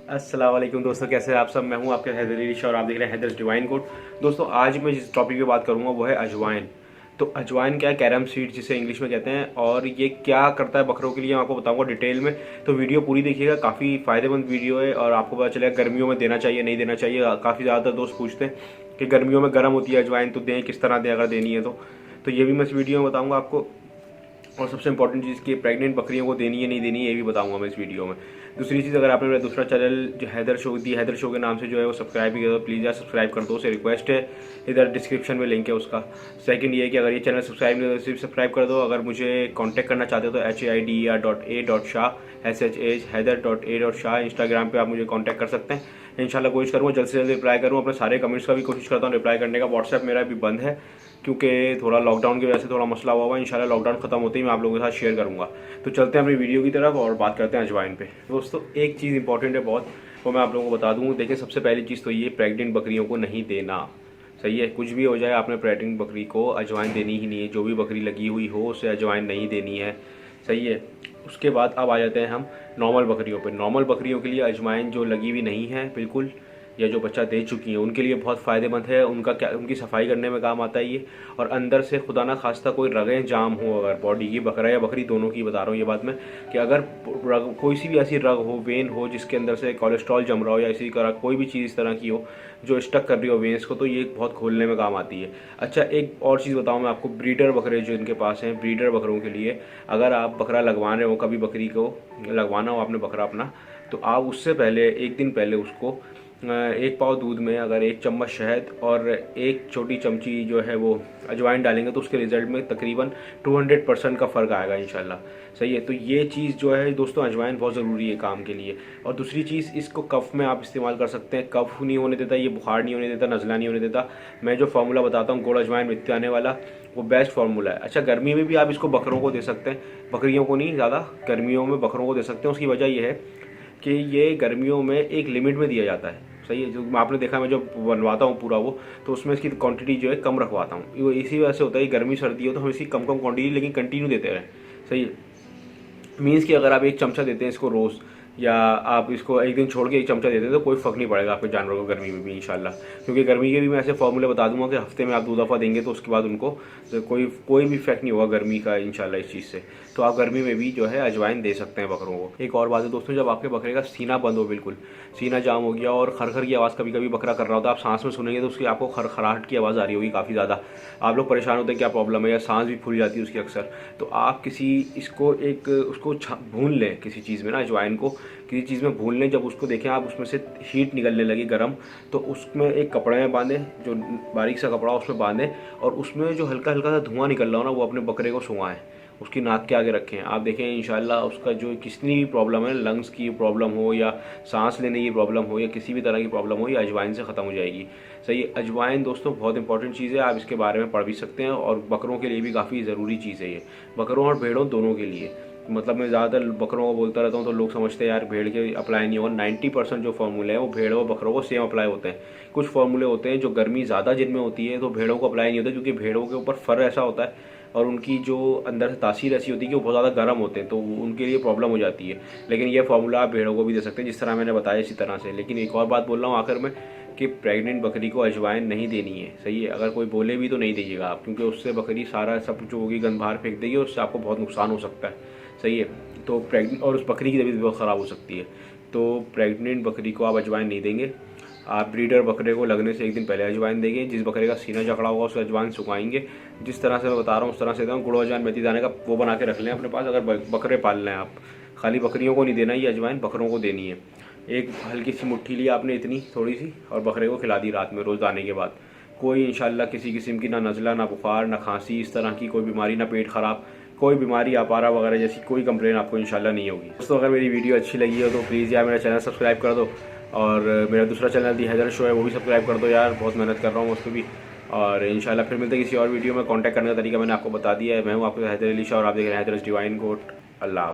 अस्सलाम वालेकुम दोस्तों, कैसे हैं आप सब। मैं हूं आपके हैदर अली शाह और आप देख रहे हैं हैदर्स डिवाइन कोड। दोस्तों आज मैं जिस टॉपिक पे बात करूंगा वो है अजवाइन। तो अजवाइन क्या है, कैरम सीड जिसे इंग्लिश में कहते हैं, और ये क्या करता है बकरों के लिए मैं आपको बताऊंगा डिटेल में। तो वीडियो पूरी देखिएगा, काफ़ी फ़ायदेमंद वीडियो है और आपको पता चलेगा गर्मियों में देना चाहिए नहीं देना चाहिए। काफ़ी ज़्यादातर दोस्त पूछते हैं कि गर्मियों में गर्म होती है अजवाइन, तो दें किस तरह दें अगर देनी है तो ये भी मैं इस वीडियो में बताऊँगा आपको। और सबसे इंपॉर्टेंट चीज़ कि प्रेग्नेंट बकरियों को देनी है नहीं देनी है ये भी बताऊंगा मैं इस वीडियो में। दूसरी चीज़, अगर आपने मेरा दूसरा चैनल जो हैदर शो दी हैदर शो के नाम से जो है वो सब्सक्राइब भी करो, प्लीज़ यार सब्सक्राइब कर दो, उससे रिक्वेस्ट है। इधर डिस्क्रिप्शन में लिंक है उसका। सेकंड ये है कि अगर ये चैनल सब्सक्राइब नहीं हो तो सिर्फ सब्सक्राइब कर दो। अगर मुझे कॉन्टैक्ट करना चाहते हो तो HAIDER.A.SHAH SHAH इंस्टाग्राम पे आप मुझे कॉन्टैक्ट कर सकते हैं। इंशाल्लाह कोशिश करूँगा जल्द से जल्द रिप्लाई करूँ। अपने सारे कमेंट्स का भी कोशिश करता हूँ रिप्लाई करने का। व्हाट्सएप मेरा भी बंद है क्योंकि थोड़ा लॉकडाउन की वजह से थोड़ा मसला हुआ है। इंशाल्लाह लॉकडाउन खत्म होते ही मैं आप लोगों के साथ शेयर करूंगा। तो चलते हैं अपनी वीडियो की तरफ और बात करते हैं अजवाइन पे। दोस्तों एक चीज़ इंपॉर्टेंट है बहुत, वो मैं आप लोगों को बता दूँ। देखिए सबसे पहली चीज़ तो ये, प्रेग्नेंट बकरियों को नहीं देना। सही है, कुछ भी हो जाए आपने प्रेग्नेंट बकरी को अजवाइन देनी ही नहीं है। जो भी बकरी लगी हुई हो उसे अजवाइन नहीं देनी है। सही है। उसके बाद अब आ जाते हैं हम नॉर्मल बकरियों पे। नॉर्मल बकरियों के लिए अजवाइन जो लगी हुई नहीं है बिल्कुल, या जो बच्चा दे चुकी हैं, उनके लिए बहुत फ़ायदेमंद है। उनकी सफाई करने में काम आता है ये। और अंदर से खुदा ना खास्ता कोई रगें जाम हो अगर बॉडी की, बकरा या बकरी दोनों की बता रहा हूँ ये बात मैं, कि अगर कोई सी भी ऐसी रग हो, वेन हो जिसके अंदर से कोलेस्ट्रॉल जम रहा हो या इसी तरह कोई भी चीज़ इस तरह की हो जो स्टक कर रही हो वेन्स को, तो ये बहुत खोलने में काम आती है। अच्छा एक और चीज़ बताऊँ मैं आपको, ब्रीडर बकरे जो इनके पास हैं, ब्रीडर बकरों के लिए अगर आप बकरा लगवा रहे हो, कभी बकरी को लगवाना हो आपने बकरा अपना, तो आप उससे पहले एक दिन पहले उसको एक पाव दूध में अगर 1 चम्मच शहद और 1 छोटी चमची जो है वो अजवाइन डालेंगे तो उसके रिज़ल्ट में तकरीबन 200% का फ़र्क आएगा इंशाल्लाह। सही है। तो ये चीज़ जो है दोस्तों, अजवाइन बहुत ज़रूरी है काम के लिए। और दूसरी चीज़, इसको कफ़ में आप इस्तेमाल कर सकते हैं। कफ़ नहीं होने देता ये, बुखार नहीं होने देता, नज़ला नहीं होने देता। मैं जो फार्मूला बताता हूँ गुड़ अजवाइन मेथी आने वाला, वो बेस्ट फार्मूला है। अच्छा गर्मी में भी आप इसको बकरों को दे सकते हैं, बकरियों को नहीं, ज़्यादा गर्मियों में बकरों को दे सकते हैं। उसकी वजह यह है कि ये गर्मियों में एक लिमिट में दिया जाता है। सही है। जो आपने देखा मैं जो बनवाता हूँ पूरा वो, तो उसमें इसकी क्वांटिटी जो है कम रखवाता हूँ। वो इसी वजह से होता है, गर्मी सर्दी हो तो हम इसकी कम कम क्वांटिटी लेकिन कंटिन्यू देते रहें। सही है। मीन्स कि अगर आप 1 चमचा देते हैं इसको रोज़, या आप इसको एक दिन छोड़ के 1 चमचा देते हैं तो कोई फ़र्क नहीं पड़ेगा आपके जानवरों को गर्मी में भी इंशाल्लाह। क्योंकि गर्मी के भी मैं ऐसे फॉर्मूले बता दूंगा कि हफ्ते में आप 2 दफ़ा देंगे तो उसके बाद उनको तो कोई भी इफेक्ट नहीं होगा गर्मी का इंशाल्लाह इस चीज़ से। तो आप गर्मी में भी जो है अजवाइन दे सकते हैं बकरों को। एक और बात है दोस्तों, जब आपके बकरे का सीना बंद हो, बिल्कुल सीना जाम हो गया और खरखर की आवाज़ कभी कभी बकरा कर रहा होता है, आप सांस में सुनेंगे तो उसकी आपको खरखराहट की आवाज़ आ रही होगी काफ़ी ज़्यादा। आप लोग परेशान होते हैं क्या प्रॉब्लम है, या सांस भी फूल जाती है उसकी अक्सर। तो आप किसी इसको एक उसको भून लें किसी चीज़ में ना, अजवाइन को किसी चीज़ में भून लें। जब उसको देखें आप उसमें से हीट निकलने लगी गर्म, तो उसमें एक कपड़े में बांधें, जो बारीक सा कपड़ा उसमें बांधें, और उसमें जो हल्का हल्का सा धुआं निकल रहा हो ना वो अपने बकरे को सुंघाएं, उसकी नाक के आगे रखें। आप देखें इंशाल्लाह उसका जो कितनी भी प्रॉब्लम है, लंग्स की प्रॉब्लम हो या सांस लेने की प्रॉब्लम हो या किसी भी तरह की प्रॉब्लम हो, ये अजवाइन से ख़त्म हो जाएगी। सही है। अजवाइन दोस्तों बहुत इंपॉर्टेंट चीज़ है, आप इसके बारे में पढ़ भी सकते हैं, और बकरों के लिए भी काफ़ी ज़रूरी चीज़ है ये, बकरों और भेड़ों दोनों के लिए। मतलब मैं ज़्यादातर बकरों को बोलता रहता हूँ तो लोग समझते हैं यार भेड़ के अप्लाई नहीं होगा। 90% जो फार्मूले हैं वो भेड़ों और बकरों को सेम अप्लाई होते हैं। कुछ फार्मूले होते हैं जो गर्मी ज़्यादा जिनमें होती है तो भेड़ों को अप्लाई नहीं होता, क्योंकि भेड़ों के ऊपर फर ऐसा होता है और उनकी जो अंदर से तासीर ऐसी होती है कि वो बहुत ज़्यादा गर्म होते हैं, तो उनके लिए प्रॉब्लम हो जाती है। लेकिन ये फार्मूला आप भेड़ों को भी दे सकते हैं जिस तरह मैंने बताया इसी तरह से। लेकिन एक और बात बोल रहा हूँ आखिर में, कि प्रेग्नेंट बकरी को अजवाइन नहीं देनी है। सही है। अगर कोई बोले भी तो नहीं दीजिएगा आप, क्योंकि उससे बकरी सारा सब जो होगी गंद बाहर फेंक देगी और उससे आपको बहुत नुकसान हो सकता है। सही है। तो प्रेग्नेंट और उस बकरी की तबीयत बहुत ख़राब हो सकती है। तो प्रेग्नेंट बकरी को आप अजवाइन नहीं देंगे। आप ब्रीडर बकरे को लगने से एक दिन पहले अजवाइन देंगे। जिस बकरे का सीना जकड़ा होगा उससे अजवाइन सुखाएंगे। जिस तरह से मैं बता रहा हूँ उस तरह से दें। गुड़ अजवाइन मेथी दाने का वो बना के रख लें अपने पास, अगर बकरे पाल लें आप। खाली बकरियों को नहीं देना, ये अजवाइन बकरों को देनी है। एक हल्की सी मुट्ठी ली आपने, इतनी थोड़ी सी, और बकरे को खिला दी रात में रोज़ दाने के बाद। कोई इंशाल्लाह किसी किस्म की ना नज़ला, ना बुखार, ना खांसी, इस तरह की कोई बीमारी, ना पेट ख़राब, कोई बीमारी आपारा वगैरह जैसी कोई कंप्लेन आपको इंशाल्लाह नहीं होगी। दोस्तों अगर मेरी वीडियो अच्छी लगी हो तो प्लीज़ यार मेरा चैनल सब्सक्राइब कर दो, और मेरा दूसरा चैनल दी हैदर शो है वो भी सब्सक्राइब कर दो यार, बहुत मेहनत कर रहा हूँ उस पर भी। और इंशाल्लाह फिर मिलते हैं किसी और वीडियो में। कॉन्टैक्ट करने का तरीका मैंने आपको बता दिया है। मैं हूँ आपके हैदर अली शाह और आप देख रहे हैं हैदर्स डिवाइन कोड। अल्लाह।